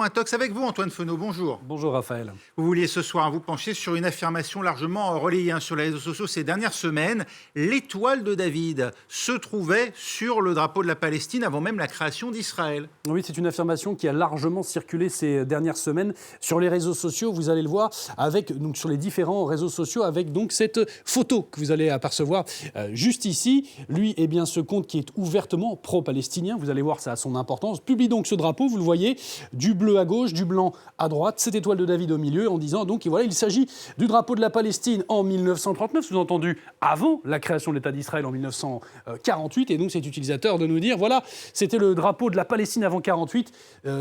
Un tox avec vous, Antoine Fenot, bonjour. Bonjour Raphaël. Vous vouliez ce soir vous pencher sur une affirmation largement relayée sur les réseaux sociaux ces dernières semaines. L'étoile de David se trouvait sur le drapeau de la Palestine avant même la création d'Israël. Oui, c'est une affirmation qui a largement circulé ces dernières semaines sur les réseaux sociaux. Vous allez le voir sur les différents réseaux sociaux avec donc cette photo que vous allez apercevoir juste ici. Lui, ce compte qui est ouvertement pro-palestinien, vous allez voir, ça a son importance, publie donc ce drapeau, vous le voyez, du bleu à gauche, du blanc à droite, cette étoile de David au milieu, en disant donc, il s'agit du drapeau de la Palestine en 1939, sous-entendu avant la création de l'État d'Israël en 1948, et donc cet utilisateur de nous dire, voilà, c'était le drapeau de la Palestine avant 48,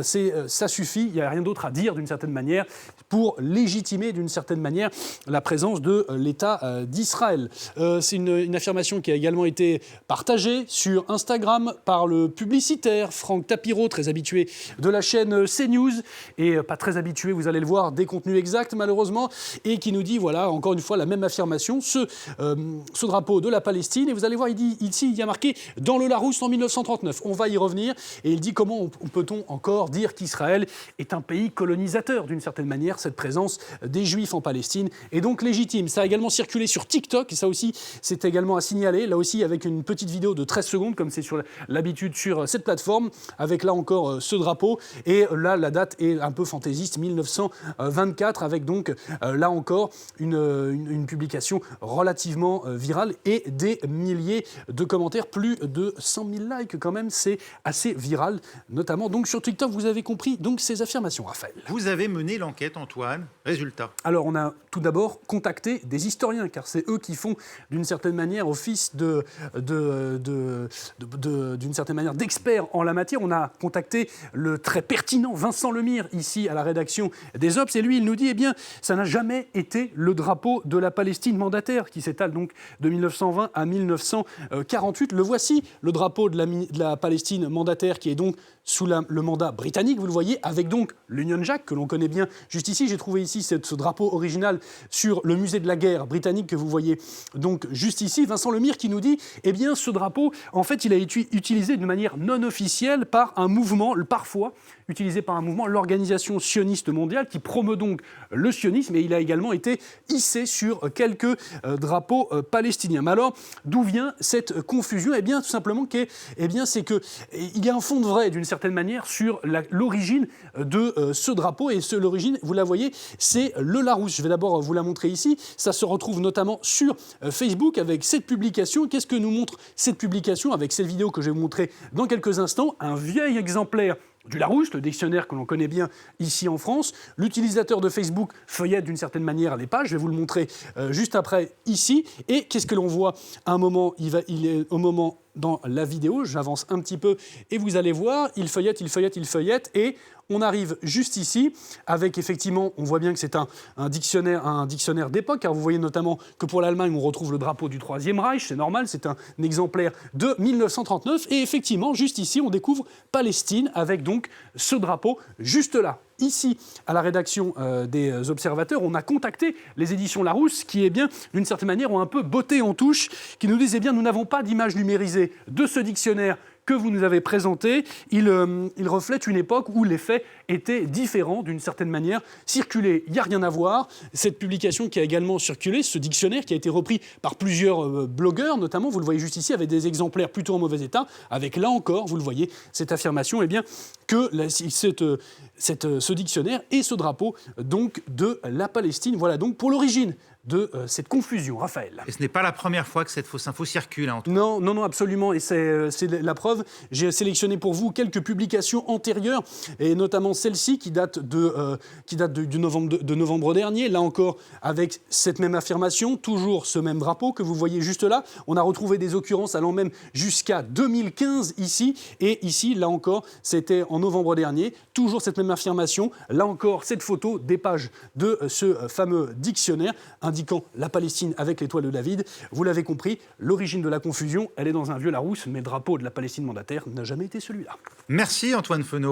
ça suffit, il n'y a rien d'autre à dire d'une certaine manière, pour légitimer d'une certaine manière la présence de l'État d'Israël. C'est une affirmation qui a également été partagée sur Instagram par le publicitaire Franck Tapiro, très habitué de la chaîne CNews, et pas très habitué, vous allez le voir, des contenus exacts malheureusement, et qui nous dit, voilà, encore une fois, la même affirmation, ce drapeau de la Palestine, et vous allez voir, il y a marqué « Dans le Larousse en 1939 ». On va y revenir, et il dit comment peut-on encore dire qu'Israël est un pays colonisateur, d'une certaine manière, cette présence des Juifs en Palestine est donc légitime. Ça a également circulé sur TikTok, et ça aussi, c'est également à signaler, là aussi avec une petite vidéo de 13 secondes, comme c'est sur l'habitude sur cette plateforme, avec là encore ce drapeau, et là, la date est un peu fantaisiste, 1924, avec donc là encore une publication relativement virale et des milliers de commentaires, plus de 100 000 likes quand même, c'est assez viral, notamment donc sur TikTok. Vous avez compris donc ces affirmations, Raphaël. Vous avez mené l'enquête, Antoine. Résultat. Alors on a tout d'abord contacté des historiens, car c'est eux qui font d'une certaine manière office d'une certaine manière d'experts en la matière. On a contacté le très pertinent Vincent Lemire, ici à la rédaction des Obs, et lui il nous dit, ça n'a jamais été le drapeau de la Palestine mandataire, qui s'étale donc de 1920 à 1948. Le voici, le drapeau de la Palestine mandataire, qui est donc sous le mandat britannique, vous le voyez, avec donc l'Union Jack, que l'on connaît bien juste ici. J'ai trouvé ici ce drapeau original sur le musée de la guerre britannique, que vous voyez donc juste ici. Vincent Lemire qui nous dit, ce drapeau, en fait, il a été utilisé de manière non officielle par un mouvement, parfois utilisé par un mouvement, l'Organisation sioniste mondiale, qui promeut donc le sionisme, et il a également été hissé sur quelques drapeaux palestiniens. Mais alors, d'où vient cette confusion ? Tout simplement, c'est qu'il y a un fond de vrai, d'une certaine manière, sur l'origine de ce drapeau, et l'origine, vous la voyez, c'est le Larousse. Je vais d'abord vous la montrer ici. Ça se retrouve notamment sur Facebook avec cette publication. Qu'est-ce que nous montre cette publication avec cette vidéo que je vais vous montrer dans quelques instants ? Un vieil exemplaire du Larousse, le dictionnaire que l'on connaît bien ici en France. L'utilisateur de Facebook feuillette d'une certaine manière les pages. Je vais vous le montrer juste après ici. Et qu'est-ce que l'on voit à un moment ? Il est au moment dans la vidéo, j'avance un petit peu et vous allez voir, il feuillette et on arrive juste ici avec effectivement, on voit bien que c'est un dictionnaire d'époque, car vous voyez notamment que pour l'Allemagne, on retrouve le drapeau du Troisième Reich, c'est normal, c'est un exemplaire de 1939 et effectivement, juste ici, on découvre Palestine avec donc ce drapeau juste là. Ici, à la rédaction des Observateurs, on a contacté les éditions Larousse qui, d'une certaine manière, ont un peu botté en touche, qui nous disent, nous n'avons pas d'image numérisée de ce dictionnaire que vous nous avez présenté. Il reflète une époque où les faits étaient différents, d'une certaine manière. Circulé, il n'y a rien à voir. Cette publication qui a également circulé, ce dictionnaire qui a été repris par plusieurs blogueurs, notamment, vous le voyez juste ici, avec des exemplaires plutôt en mauvais état, avec là encore, vous le voyez, cette affirmation, que ce dictionnaire et ce drapeau donc de la Palestine. Voilà donc pour l'origine de cette confusion, Raphaël. Et ce n'est pas la première fois que cette fausse info circule, Antoine. Non, absolument, et c'est la preuve. J'ai sélectionné pour vous quelques publications antérieures, et notamment celle-ci qui date de novembre dernier, là encore avec cette même affirmation, toujours ce même drapeau que vous voyez juste là. On a retrouvé des occurrences allant même jusqu'à 2015 ici, et ici, là encore, c'était en novembre dernier, toujours cette même affirmation, là encore cette photo des pages de ce fameux dictionnaire indiquant la Palestine avec l'étoile de David. Vous l'avez compris, l'origine de la confusion, elle est dans un vieux Larousse, mais le drapeau de la Palestine mandataire n'a jamais été celui-là. Merci Antoine Fenot.